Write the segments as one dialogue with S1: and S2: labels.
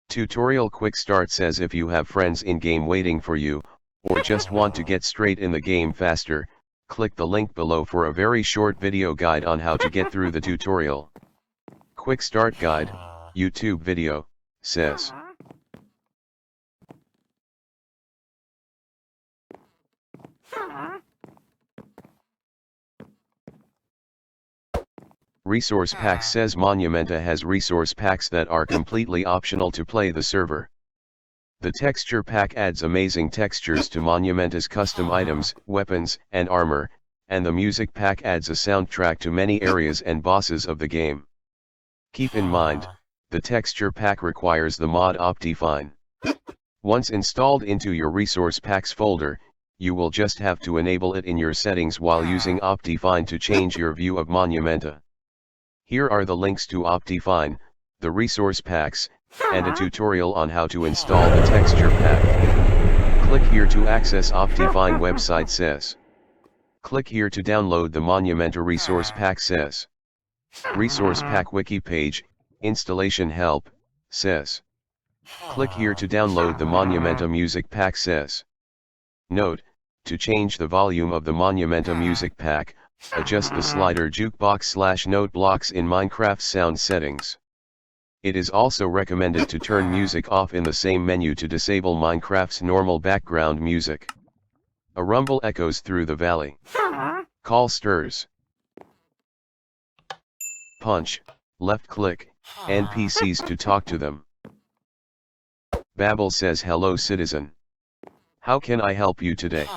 S1: Tutorial Quick Start says if you have friends in-game waiting for you, or just want to get straight in the game faster, click the link below for a very short video guide on how to get through the tutorial. Quick Start Guide, YouTube video, says. Resource Packs says Monumenta has resource packs that are completely optional to play the server. The Texture Pack adds amazing textures to Monumenta's custom items, weapons, and armor, and the Music Pack adds a soundtrack to many areas and bosses of the game. Keep in mind, the Texture Pack requires the mod Optifine. Once installed into your Resource Packs folder, you will just have to enable it in your settings while using Optifine to change your view of Monumenta. Here are the links to Optifine, the resource packs, and a tutorial on how to install the texture pack. Click here to access Optifine website says. Click here to download the Monumenta resource pack says. Resource pack wiki page, installation help, says. Click here to download the Monumenta music pack says. Note, to change the volume of the Monumenta music pack, adjust the slider jukebox/note blocks in Minecraft sound settings. It is also recommended to turn music off in the same menu to disable Minecraft's normal background music. A rumble echoes through the valley. Call stirs. Punch, left click, NPCs to talk to them. Babel says hello citizen. How can I help you today?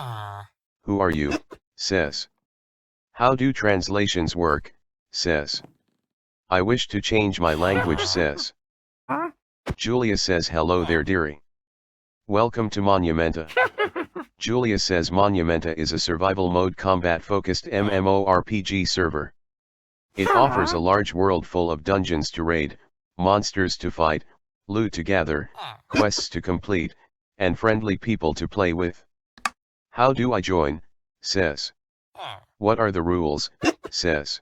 S1: Who are you? Says. How do translations work? Says. I wish to change my language says. Julia says hello there dearie. Welcome to Monumenta. Julia says Monumenta is a survival mode combat focused MMORPG server. It offers a large world full of dungeons to raid, monsters to fight, loot to gather, quests to complete, and friendly people to play with. How do I join? Says. What are the rules? Says.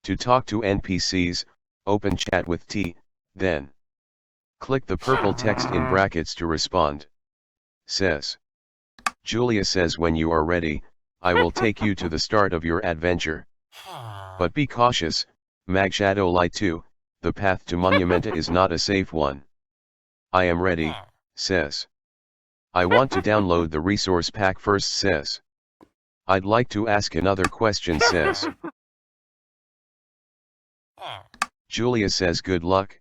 S1: To talk to NPCs, open chat with T, then click the purple text in brackets to respond. Says. Julia says when you are ready, I will take you to the start of your adventure. But be cautious, Magshadow Light 2, the path to Monumenta is not a safe one. I am ready, says. I want to download the resource pack first says. I'd like to ask another question says. Julia says good luck.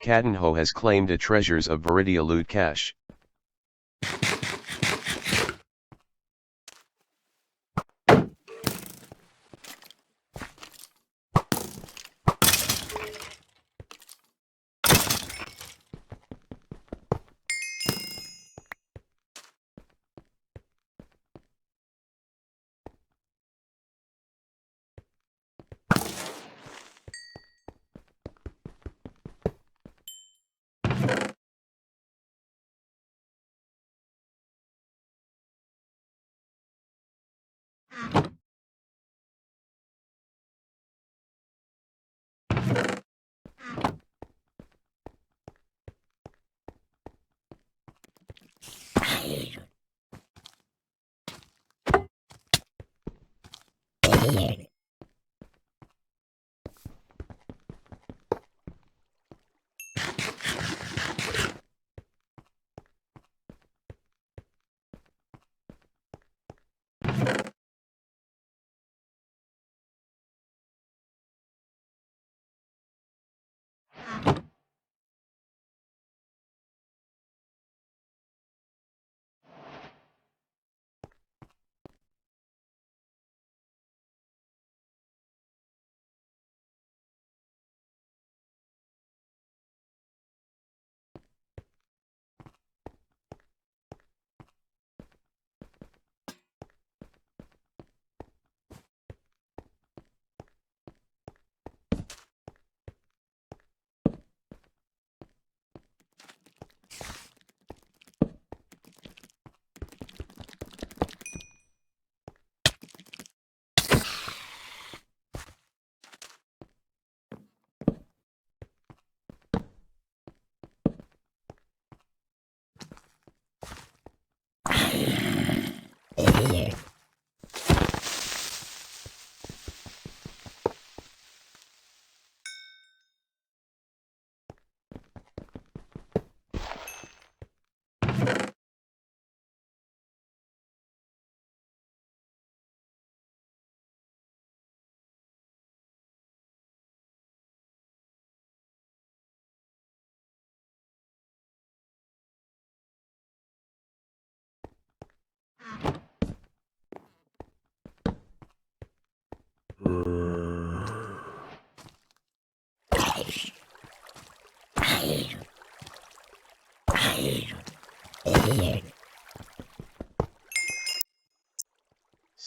S1: Cadenho has claimed a treasures of Viridia loot cache.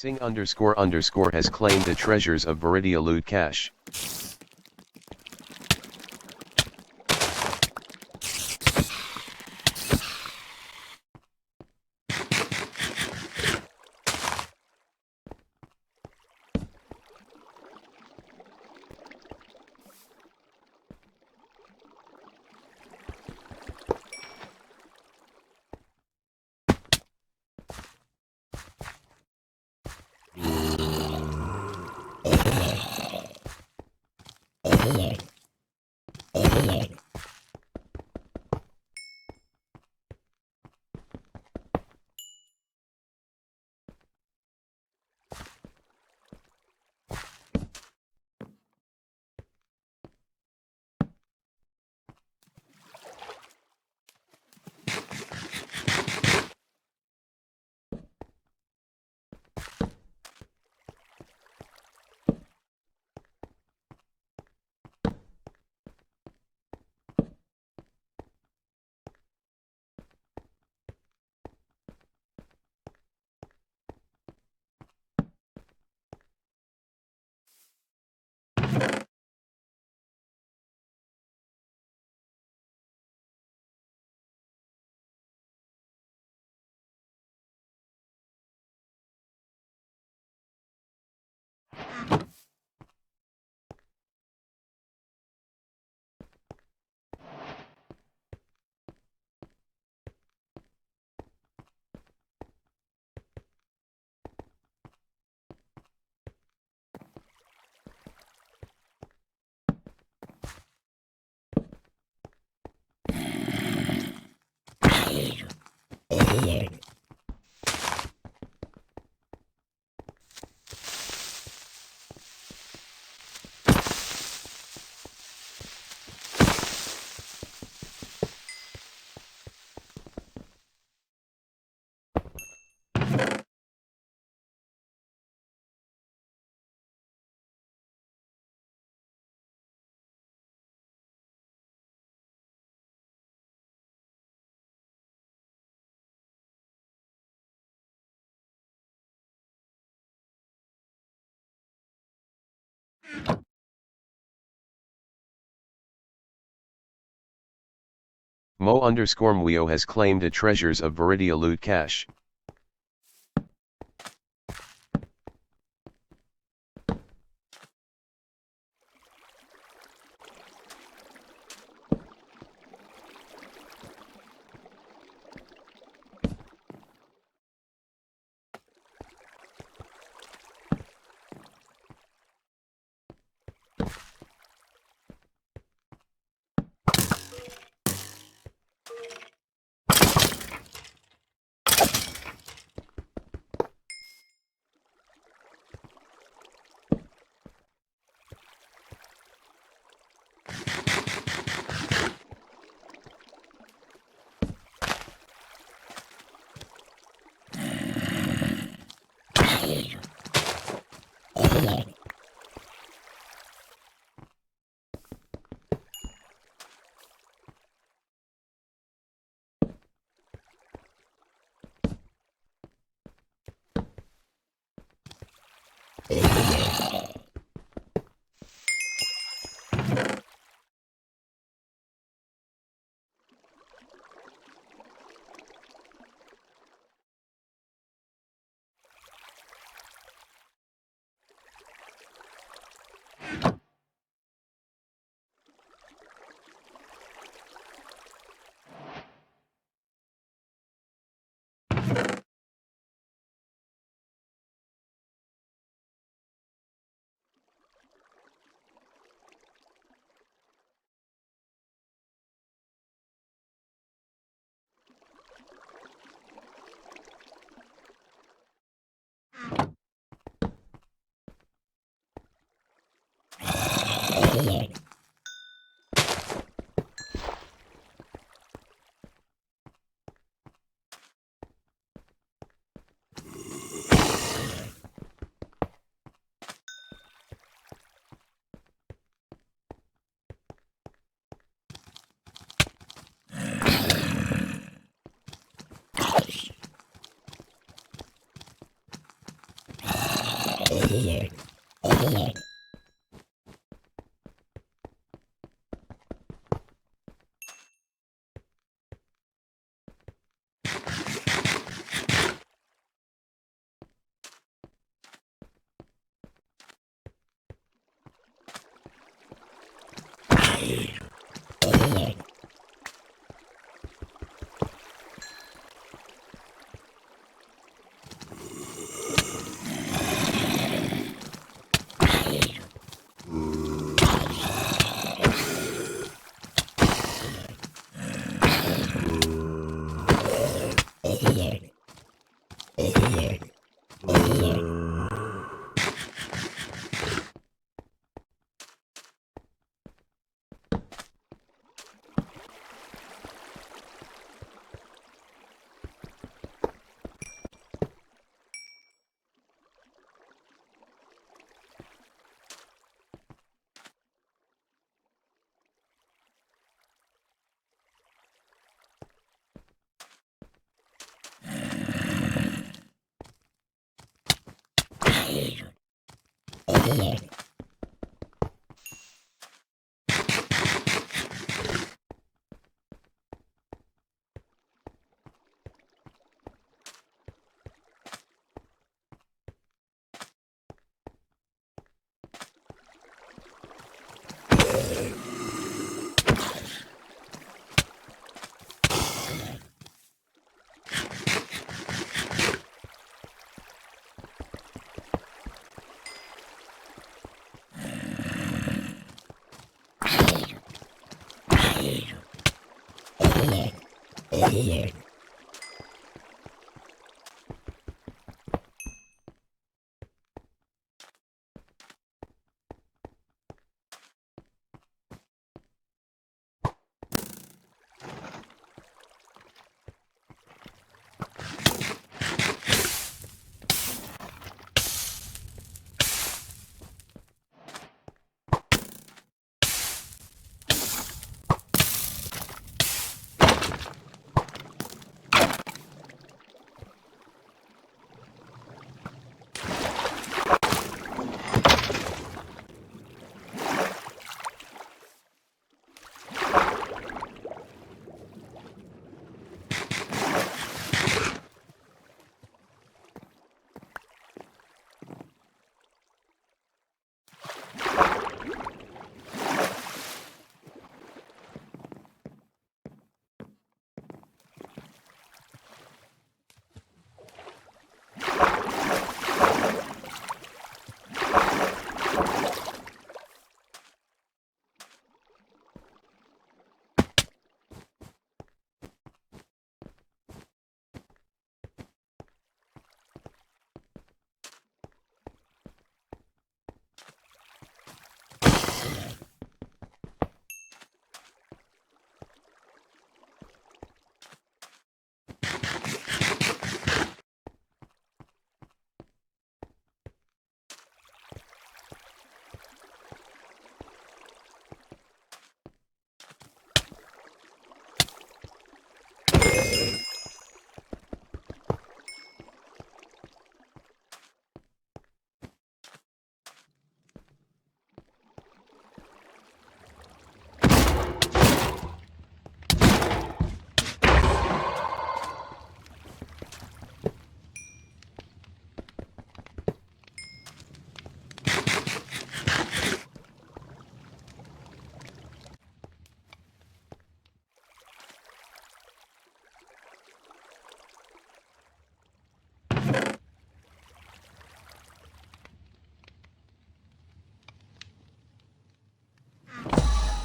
S1: Sing___ has claimed the treasures of Viridia loot cache. Mo_Mwio has claimed a treasures of Viridia loot cache.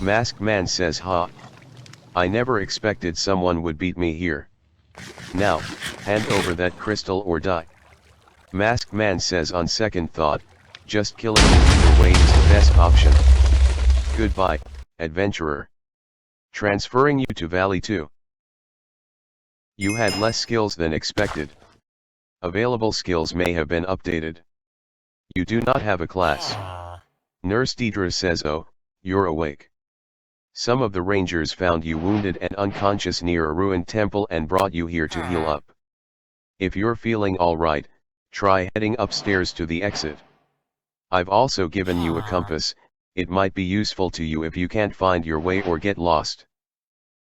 S1: Masked Man says, "Ha. I never expected someone would beat me here. Now, hand over that crystal or die." Masked Man says, "On second thought, just killing you either way is the best option. Goodbye, adventurer. Transferring you to Valley 2. You had less skills than expected. Available skills may have been updated. You do not have a class." Nurse Deidre says, "Oh, you're awake. Some of the rangers found you wounded and unconscious near a ruined temple and brought you here to heal up. If you're feeling alright, try heading upstairs to the exit. I've also given you a compass, it might be useful to you if you can't find your way or get lost."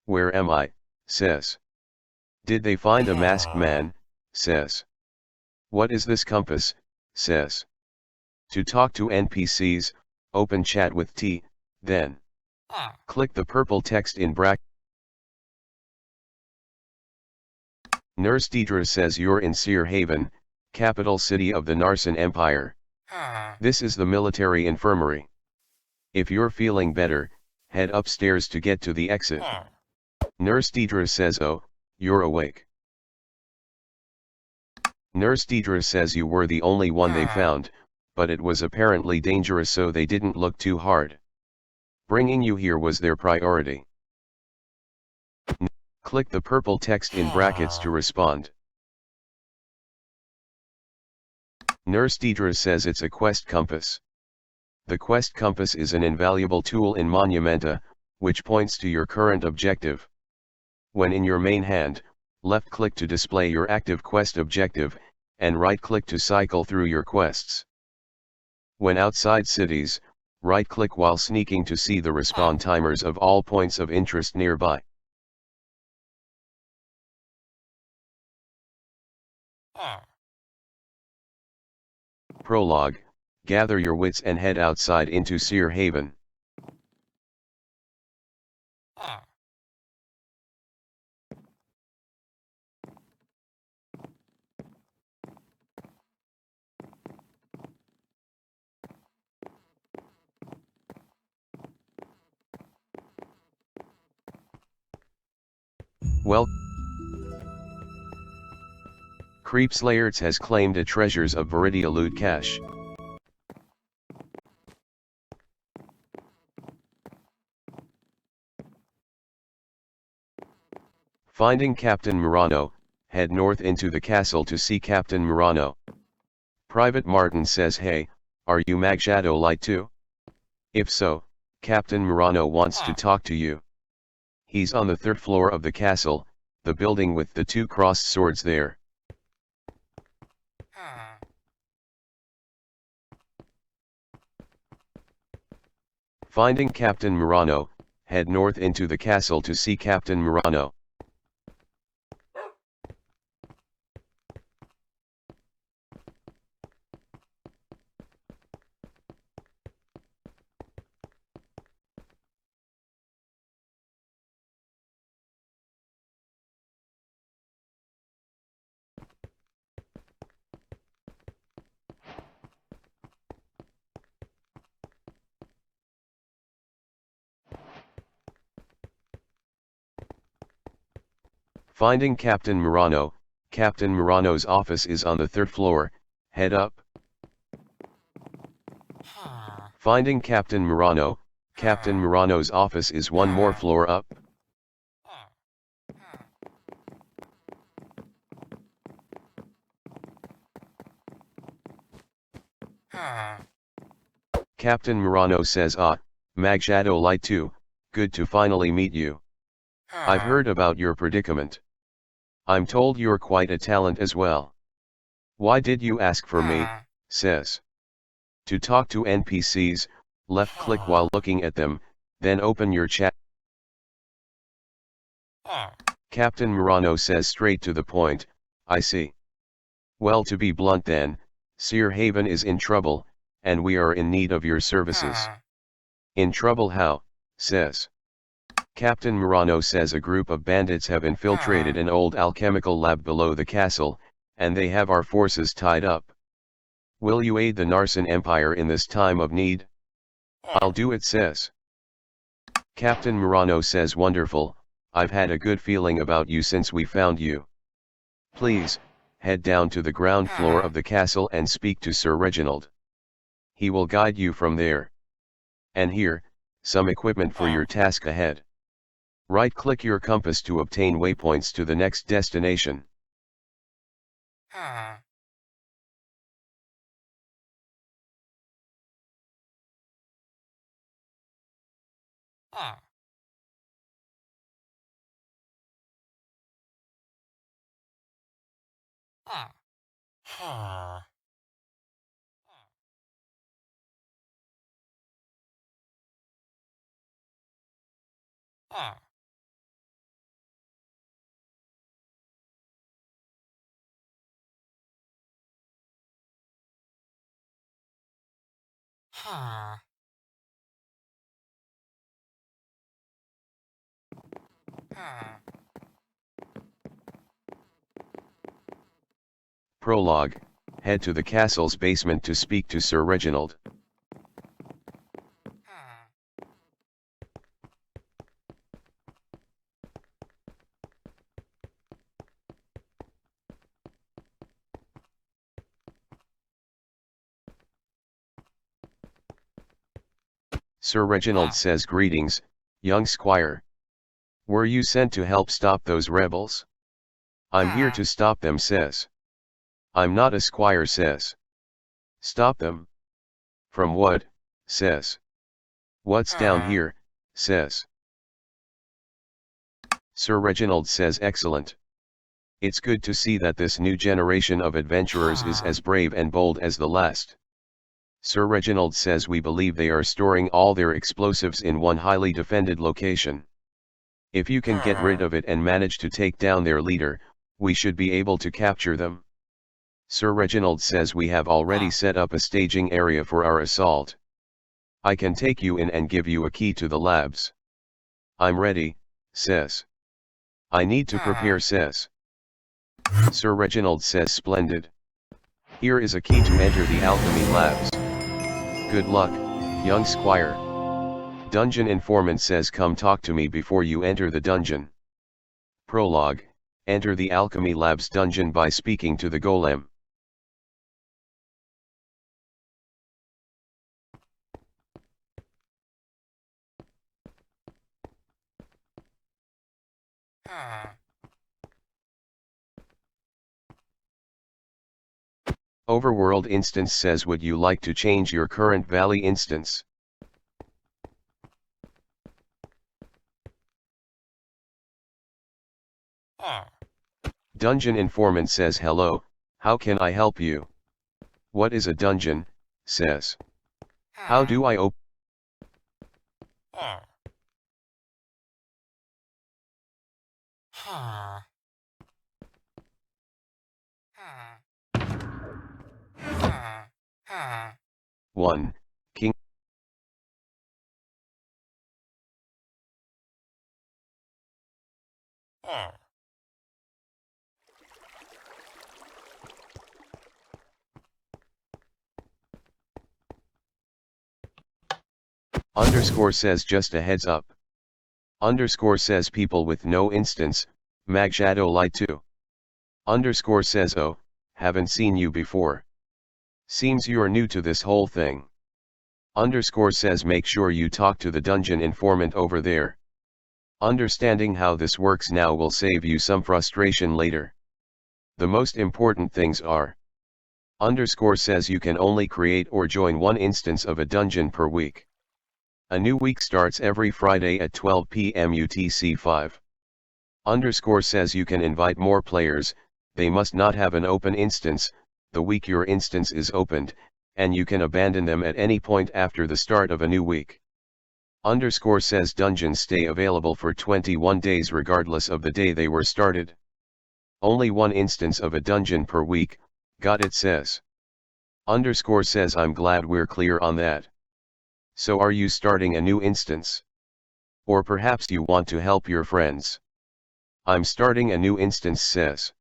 S1: "Where am I?" says. "Did they find a masked man?" says. "What is this compass?" says. To talk to NPCs, open chat with T, then click the purple text in bracket. Nurse Deidre says, "You're in Seer Haven, capital city of the Narsen Empire. This is the military infirmary. If you're feeling better, head upstairs to get to the exit." Nurse Deidre says, "Oh, you're awake. Nurse Deidre says you were the only one they found, but it was apparently dangerous, so they didn't look too hard. Bringing you here was their priority. Click the purple text in brackets to respond. Nurse Deidre says it's a quest compass. The quest compass is an invaluable tool in Monumenta, which points to your current objective. When in your main hand, left-click to display your active quest objective, and right-click to cycle through your quests. When outside cities, right-click while sneaking to see the respawn timers of all points of interest nearby. Prologue, gather your wits and head outside into Seer Haven. Well, Creepslayers has claimed a treasures of Viridia loot cache. Finding Captain Murano, head north into the castle to see Captain Murano. Private Martin says, "Hey, are you Magshadow Light too? If so, Captain Murano wants to talk to you. He's on the 3rd floor of the castle, the building with the 2 crossed swords there." Finding Captain Murano, head north into the castle to see Captain Murano. Finding Captain Murano, Captain Murano's office is on the 3rd floor, head up. Finding Captain Murano, Captain Murano's office is 1 more floor up. Captain Murano says, Magshadow Light 2, good to finally meet you. I've heard about your predicament. I'm told you're quite a talent as well. Why did you ask for me, says. To talk to NPCs, left-click while looking at them, then open your chat. Captain Murano says straight to the point, I see. Well, to be blunt then, Seer Haven is in trouble, and we are in need of your services. In trouble how, says. Captain Murano says a group of bandits have infiltrated an old alchemical lab below the castle, and they have our forces tied up. Will you aid the Narsen Empire in this time of need? I'll do it, says. Captain Murano says, wonderful, I've had a good feeling about you since we found you. Please, head down to the ground floor of the castle and speak to Sir Reginald. He will guide you from there. And here, some equipment for your task ahead. Right-click your compass to obtain waypoints to the next destination. Prologue, head to the castle's basement to speak to Sir Reginald. Sir Reginald says greetings, young squire. Were you sent to help stop those rebels? I'm here to stop them, says. I'm not a squire, says. Stop them? From what, says. What's down here, says. Sir Reginald says excellent. It's good to see that this new generation of adventurers is as brave and bold as the last. Sir Reginald says we believe they are storing all their explosives in one highly defended location. If you can get rid of it and manage to take down their leader, we should be able to capture them. Sir Reginald says we have already set up a staging area for our assault. I can take you in and give you a key to the labs. I'm ready, says. I need to prepare, says. Sir Reginald says splendid. Here is a key to enter the alchemy labs. Good luck, young squire. Dungeon informant says come talk to me before you enter the dungeon. Prologue, enter the alchemy labs dungeon by speaking to the golem. Overworld instance says would you like to change your current valley instance? Dungeon informant says hello, how can I help you? What is a dungeon, says. How do I open? One, King. Underscore says just a heads up. Underscore says people with no instance, Mag Shadow Light 2. Underscore says oh, haven't seen you before. Seems you're new to this whole thing. Underscore says make sure you talk to the dungeon informant over there. Understanding how this works now will save you some frustration later. The most important things are. Underscore says you can only create or join one instance of a dungeon per week. A new week starts every Friday at 12 p.m. UTC-5. Underscore says you can invite more players, they must not have an open instance, the week your instance is opened, and you can abandon them at any point after the start of a new week. Underscore says dungeons stay available for 21 days regardless of the day they were started. Only one instance of a dungeon per week, got it, says. Underscore says I'm glad we're clear on that. So are you starting a new instance? Or perhaps you want to help your friends? I'm starting a new instance, says.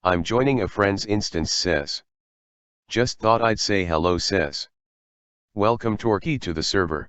S1: I'm joining a friend's instance, says. Just thought I'd say hello, says. Welcome Torquay to the server.